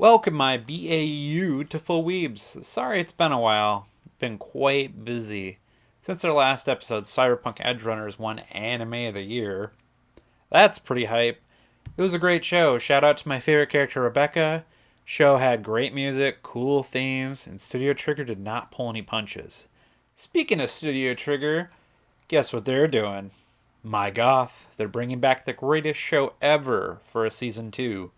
Welcome, my beautiful weebs. Sorry it's been a while. Been quite busy. Since our last episode, Cyberpunk Edgerunners won Anime of the Year. That's pretty hype. It was a great show. Shout out to my favorite character, Rebecca. Show had great music, cool themes, and Studio Trigger did not pull any punches. Speaking of Studio Trigger, guess what they're doing? My Goth. They're bringing back the greatest show ever for a season 2.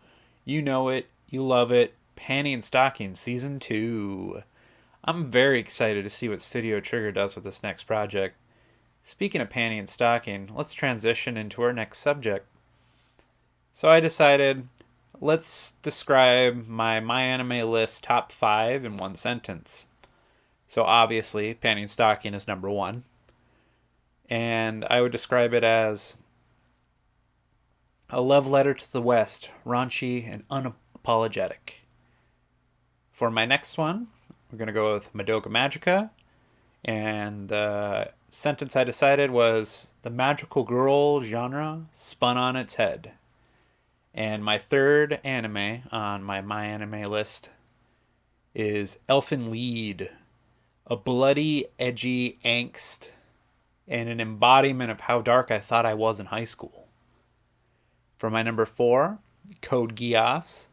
You know it. You love it. Panty and Stocking Season 2. I'm very excited to see what Studio Trigger does with this next project. Speaking of Panty and Stocking, let's transition into our next subject. So I decided, let's describe my Anime List top 5 in one sentence. So obviously, Panty and Stocking is number 1. And I would describe it as a love letter to the West, raunchy and unapologetic. For my next one, we're going to go with Madoka Magica. And the sentence I decided was the magical girl genre spun on its head. And my third anime on my Anime List is Elfen Lied. A bloody, edgy angst and an embodiment of how dark I thought I was in high school. For my number 4, Code Geass,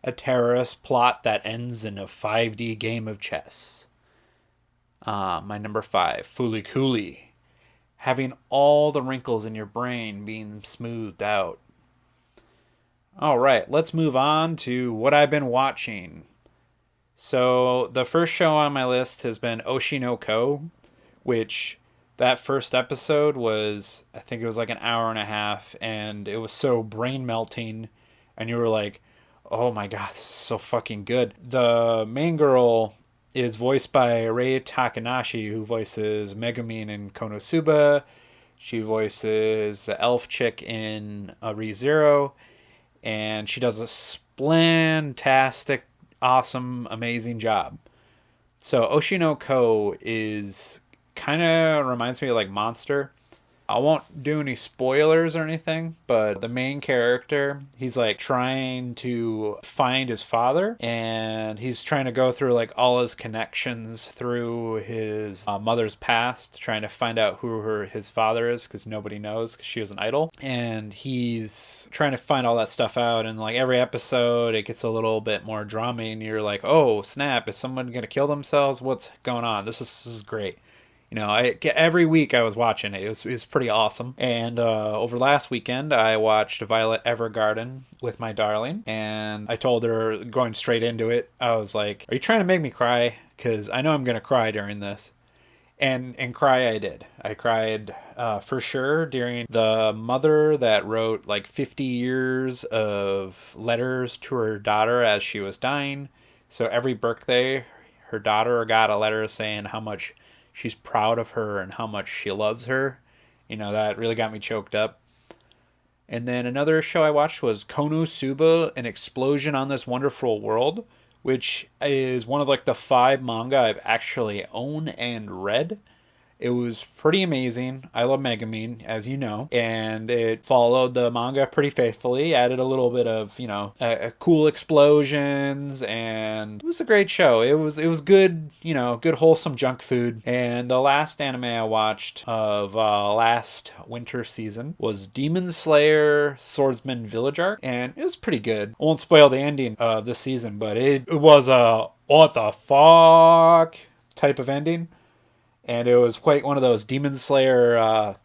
a terrorist plot that ends in a 5D game of chess. My number 5, Fooly Cooly, having all the wrinkles in your brain being smoothed out. Alright, let's move on to what I've been watching. So, the first show on my list has been Oshi no Ko, which that first episode was, I think it was like an hour and a half, and it was so brain melting, and you were like, oh my god, this is so fucking good. The main girl is voiced by Rei Takanashi, who voices Megumin in Konosuba. She voices the elf chick in ReZero, and she does a splantastic, awesome, amazing job. So Oshi no Ko is kind of reminds me of like Monster. I won't do any spoilers or anything, but the main character, he's like trying to find his father, and he's trying to go through like all his connections through his mother's past, trying to find out who his father is, because nobody knows, because she was an idol. And he's trying to find all that stuff out, and like every episode it gets a little bit more drama, and you're like, oh snap, is someone gonna kill themselves? What's going on? This is great. You know, every week I was watching it. It was pretty awesome. And over last weekend, I watched Violet Evergarden with my darling. And I told her, going straight into it, I was like, are you trying to make me cry? Because I know I'm going to cry during this. And cry I did. I cried for sure during the mother that wrote like 50 years of letters to her daughter as she was dying. So every birthday, her daughter got a letter saying how much she's proud of her and how much she loves her. You know, that really got me choked up. And then another show I watched was Konosuba, An Explosion on This Wonderful World, which is one of like the 5 manga I've actually owned and read. It was pretty amazing. I love Megumin, as you know, and it followed the manga pretty faithfully, added a little bit of, you know, cool explosions, and it was a great show. It was good, you know, good wholesome junk food. And the last anime I watched of last winter season was Demon Slayer Swordsman Village Arc, and it was pretty good. I won't spoil the ending of this season, but it was a what the fuck type of ending. And it was quite one of those Demon Slayer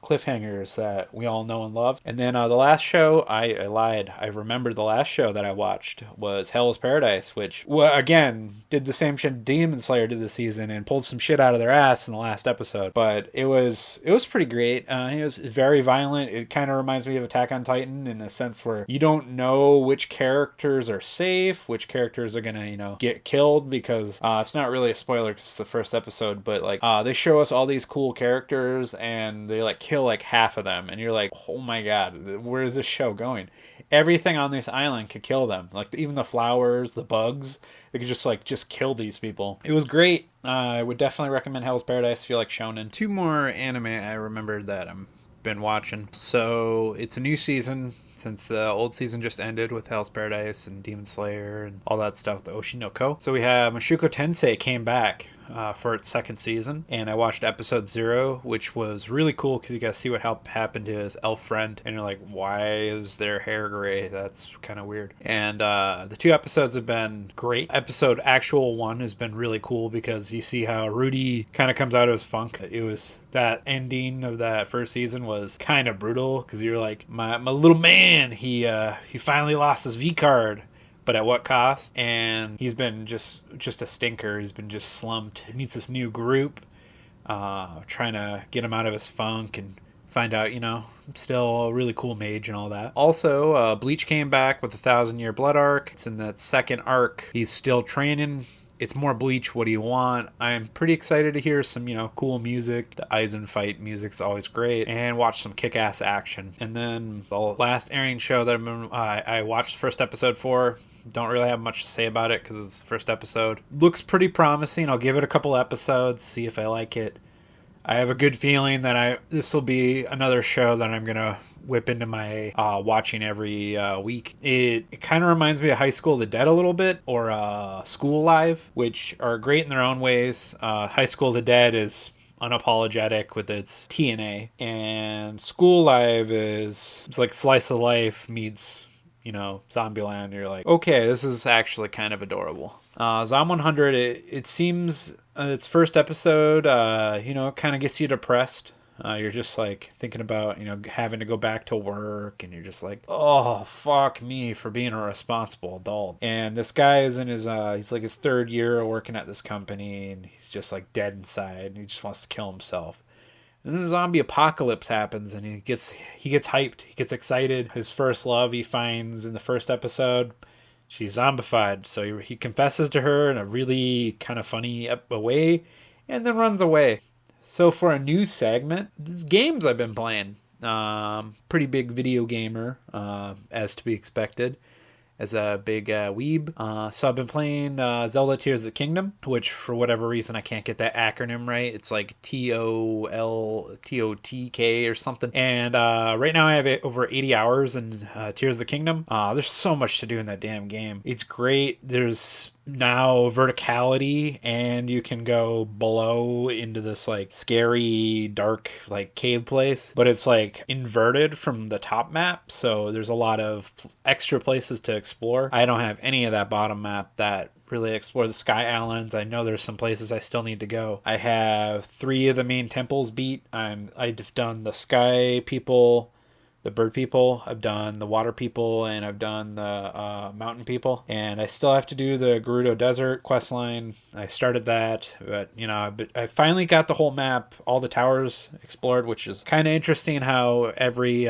cliffhangers that we all know and love. And then the last show, I lied. I remembered the last show that I watched was Hell's Paradise, which, again, did the same shit Demon Slayer did this season and pulled some shit out of their ass in the last episode. But it was pretty great. It was very violent. It kind of reminds me of Attack on Titan in the sense where you don't know which characters are safe, which characters are going to, you know, get killed, because it's not really a spoiler because it's the first episode, but like they show us all these cool characters and they like kill like half of them, and you're like, oh my god, where is this show going? Everything on this island could kill them, like even the flowers, the bugs, they could just kill these people. It was great. I would definitely recommend Hell's Paradise if you like shonen. 2 more anime I remembered that I'm been watching. So it's a new season since the old season just ended with Hell's Paradise and Demon Slayer and all that stuff, the Oshi no Ko. So we have Mushoku Tensei came back for its second season, and I watched episode 0, which was really cool because you guys see what happened to his elf friend, and you're like, why is their hair gray? That's kind of weird. And the 2 episodes have been great. Episode actual 1 has been really cool because you see how Rudy kind of comes out of his funk. It was that ending of that first season was kind of brutal because you're like, my little man, he finally lost his V card. But at what cost? And he's been just a stinker. He's been just slumped. He meets this new group, trying to get him out of his funk and find out, still a really cool mage and all that. Also, Bleach came back with 1,000-Year Blood arc. It's in that second arc. He's still training. It's more Bleach. What do you want? I'm pretty excited to hear some, cool music. The Aizen fight music's always great. And watch some kick-ass action. And then the last airing show that I watched first episode for. Don't really have much to say about it because it's the first episode. Looks pretty promising. I'll give it a couple episodes, see if I like it. I have a good feeling that this will be another show that I'm going to whip into my watching every week. It kind of reminds me of High School of the Dead a little bit, or School Live, which are great in their own ways. High School of the Dead is unapologetic with its TNA, and School Live it's like slice of life meets Zombieland. You're like, okay, this is actually kind of adorable. Zom 100, it seems its first episode, kind of gets you depressed. You're just like thinking about, having to go back to work, and you're just like, oh, fuck me for being a responsible adult. And this guy is in he's like his 3rd year working at this company, and he's just like dead inside, and he just wants to kill himself. And then the zombie apocalypse happens, and he gets hyped. He gets excited. His first love he finds in the first episode, she's zombified. So he confesses to her in a really kind of funny way, and then runs away. So for a new segment, these games I've been playing. Pretty big video gamer, as to be expected, as a big weeb. So I've been playing Zelda Tears of the Kingdom, which for whatever reason I can't get that acronym right. It's like TOLTOTK or something. And right now I have over 80 hours in Tears of the Kingdom. There's so much to do in that damn game. It's great. There's now verticality, and you can go below into this like scary dark like cave place, but it's like inverted from the top map, so there's a lot of extra places to explore. I don't have any of that bottom map that really explore the Sky Islands. I know there's some places I still need to go. I have 3 of the main temples beat. I've done the sky people, the bird people, I've done the water people, and I've done the mountain people. And I still have to do the Gerudo Desert questline. I started that, but I finally got the whole map, all the towers explored, which is kind of interesting how every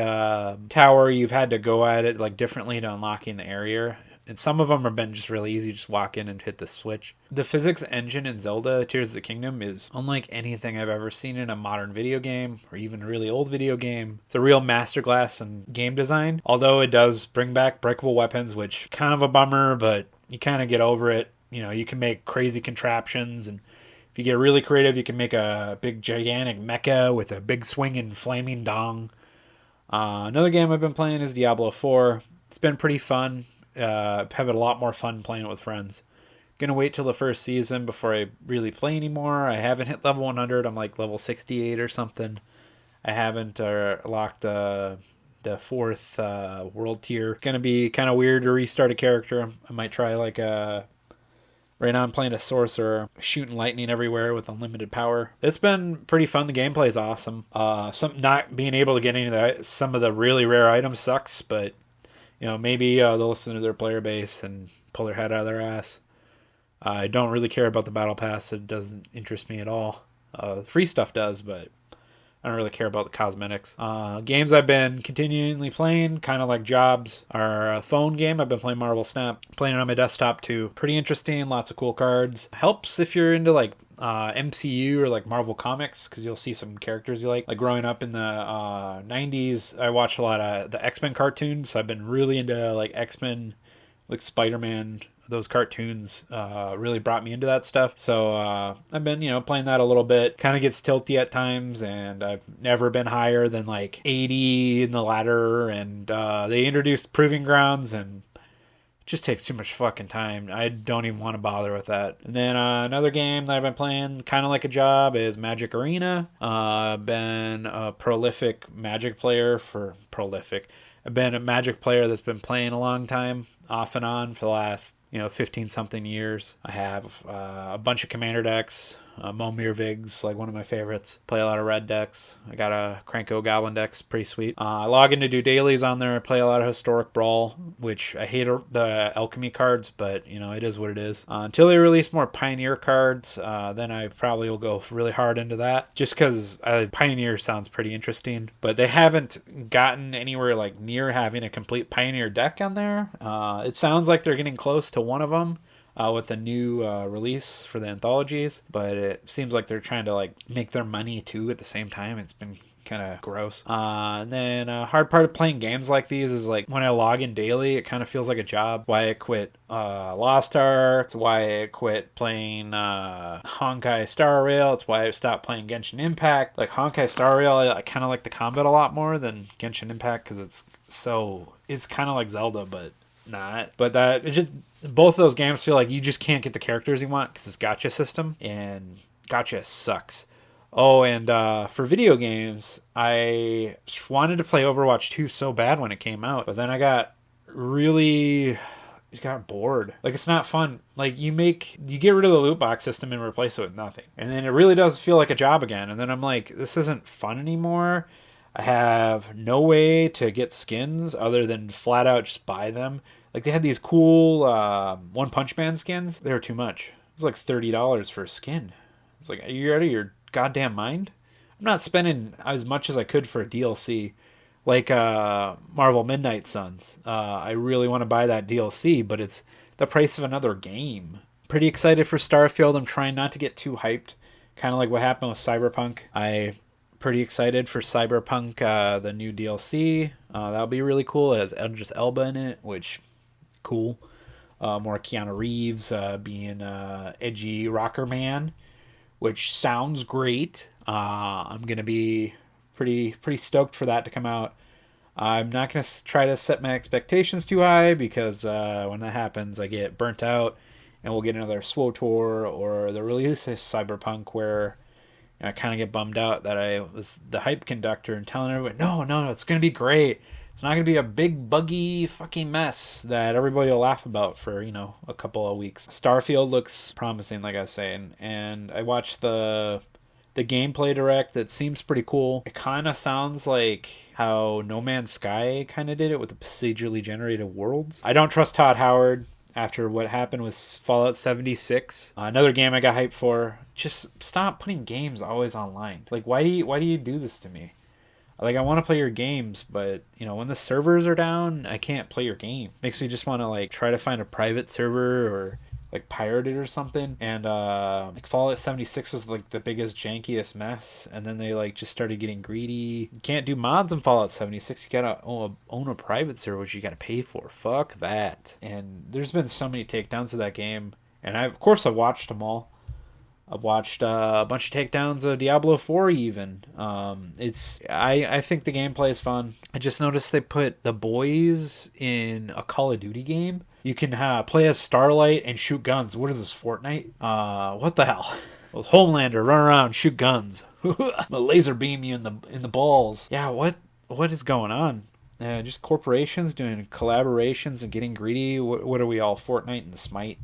tower you've had to go at it like differently to unlocking the area. And some of them have been just really easy. Just walk in and hit the switch. The physics engine in Zelda Tears of the Kingdom is unlike anything I've ever seen in a modern video game or even a really old video game. It's a real masterclass in game design. Although it does bring back breakable weapons, which kind of a bummer, but you kind of get over it. You can make crazy contraptions, and if you get really creative, you can make a big gigantic mecha with a big swinging flaming dong. Another game I've been playing is Diablo 4. It's been pretty fun. Having a lot more fun playing it with friends. Gonna wait till the first season before I really play anymore. I haven't hit level 100. I'm like level 68 or something. I haven't locked the 4th world tier. Gonna be kind of weird to restart a character. I might try like right now I'm playing a sorcerer, shooting lightning everywhere with unlimited power. It's been pretty fun. The gameplay is awesome. Not being able to get into some of the really rare items sucks, but maybe they'll listen to their player base and pull their head out of their ass. I don't really care about the battle pass. It doesn't interest me at all. Free stuff does, but I don't really care about the cosmetics. Games I've been continually playing, kind of like jobs, are a phone game. I've been playing Marvel Snap, playing it on my desktop too. Pretty interesting, lots of cool cards. Helps if you're into like MCU or like Marvel Comics, because you'll see some characters you like. Like growing up in the 90s, I watched a lot of the X-Men cartoons, so I've been really into like X-Men like Spider-Man, those cartoons really brought me into that stuff. So I've been, playing that a little bit. Kind of gets tilty at times, and I've never been higher than like 80 in the ladder. And they introduced Proving Grounds, and just takes too much fucking time. I don't even want to bother with that. And then another game that I've been playing kind of like a job is Magic Arena. I've been a prolific Magic player I've been a Magic player that's been playing a long time, off and on for the last 15 something years. I have a bunch of commander decks. Momir Vig's like one of my favorites. Play a lot of red decks. I got a Krenko Goblin decks, pretty sweet. I log in to do dailies on there. I play a lot of Historic Brawl, which I hate the alchemy cards, but it is what it is. Until they release more Pioneer cards, then I probably will go really hard into that, just because Pioneer sounds pretty interesting. But they haven't gotten anywhere like near having a complete Pioneer deck on there. It sounds like they're getting close to one of them. With the new release for the anthologies, but it seems like they're trying to like make their money too at the same time. It's been kind of gross. And then hard part of playing games like these is like when I log in daily, it kind of feels like a job. Why I quit Lost Ark. It's why I quit playing Honkai Star Rail. It's why I stopped playing Genshin Impact. Like Honkai Star Rail, I kind of like the combat a lot more than Genshin Impact because it's kind of like Zelda, but not. But both of those games feel like you just can't get the characters you want because it's gacha system, and gacha sucks. Oh, and for video games, I wanted to play Overwatch 2 so bad when it came out, but then I got bored. Like, it's not fun. Like, you get rid of the loot box system and replace it with nothing, and then it really does feel like a job again. And then I'm like, this isn't fun anymore. I have no way to get skins other than flat out just buy them. Like, they had these cool One Punch Man skins. They were too much. It was like $30 for a skin. It's like, are you out of your goddamn mind? I'm not spending as much as I could for a DLC. Like Marvel Midnight Suns. I really want to buy that DLC, but it's the price of another game. Pretty excited for Starfield. I'm trying not to get too hyped. Kind of like what happened with Cyberpunk. Pretty excited for Cyberpunk, the new DLC. That'll be really cool. It has Idris Elba in it, which, cool. More Keanu Reeves being edgy rocker man, which sounds great. I'm going to be pretty stoked for that to come out. I'm not going to try to set my expectations too high because when that happens, I get burnt out and we'll get another SWTOR or the release of Cyberpunk where I kind of get bummed out that I was the hype conductor and telling everyone, no, it's going to be great. It's not going to be a big, buggy fucking mess that everybody will laugh about for, a couple of weeks. Starfield looks promising, like I was saying, and I watched the gameplay direct that seems pretty cool. It kind of sounds like how No Man's Sky kind of did it with the procedurally generated worlds. I don't trust Todd Howard after what happened with Fallout 76. Another game I got hyped for. Just stop putting games always online. Like, why do you do this to me? Like, I want to play your games, but, when the servers are down, I can't play your game. Makes me just want to, like, try to find a private server or, like, pirate it or something. And, like, Fallout 76 was, like, the biggest, jankiest mess. And then they, like, just started getting greedy. You can't do mods in Fallout 76. You gotta own a private server, which you gotta pay for. Fuck that. And there's been so many takedowns of that game. And I've watched them all. I've watched a bunch of takedowns of Diablo 4 even. I think the gameplay is fun. I just noticed they put the boys in a Call of Duty game. You can play as Starlight and shoot guns. What is this, Fortnite? What the hell? Well, Homelander, run around, shoot guns. A laser beam you in the balls. Yeah, what is going on? Just corporations doing collaborations and getting greedy. What are we all, Fortnite and Smite?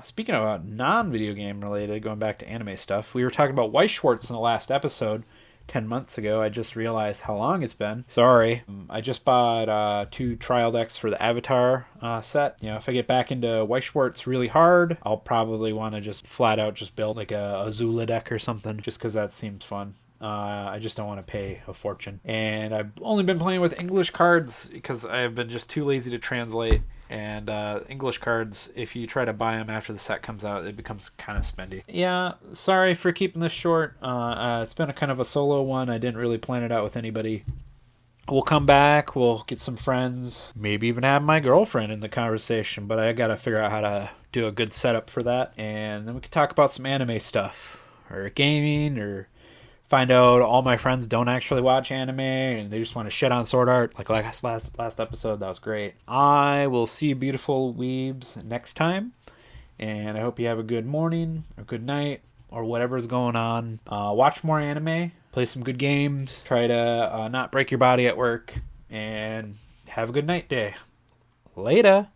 Speaking about non-video game related, going back to anime stuff, we were talking about Weiss Schwarz in the last episode 10 months ago. I just realized how long it's been. Sorry. I just bought 2 trial decks for the Avatar set. If I get back into Weiss Schwarz really hard, I'll probably want to just flat out just build like a Azula deck or something just because that seems fun. I just don't want to pay a fortune. And I've only been playing with English cards because I've been just too lazy to translate. And English cards, if you try to buy them after the set comes out, it becomes kind of spendy. Yeah, sorry for keeping this short. It's been a kind of a solo one. I didn't really plan it out with anybody. we'll come back, we'll get some friends, maybe even have my girlfriend in the conversation, but I gotta figure out how to do a good setup for that. And then we can talk about some anime stuff, or gaming, or find out all my friends don't actually watch anime and they just want to shit on Sword Art, like last episode. That was great. I will see you beautiful weebs next time, and I hope you have a good morning or good night or whatever's going on. Watch more anime, play some good games, try to not break your body at work, and have a good night day. Later.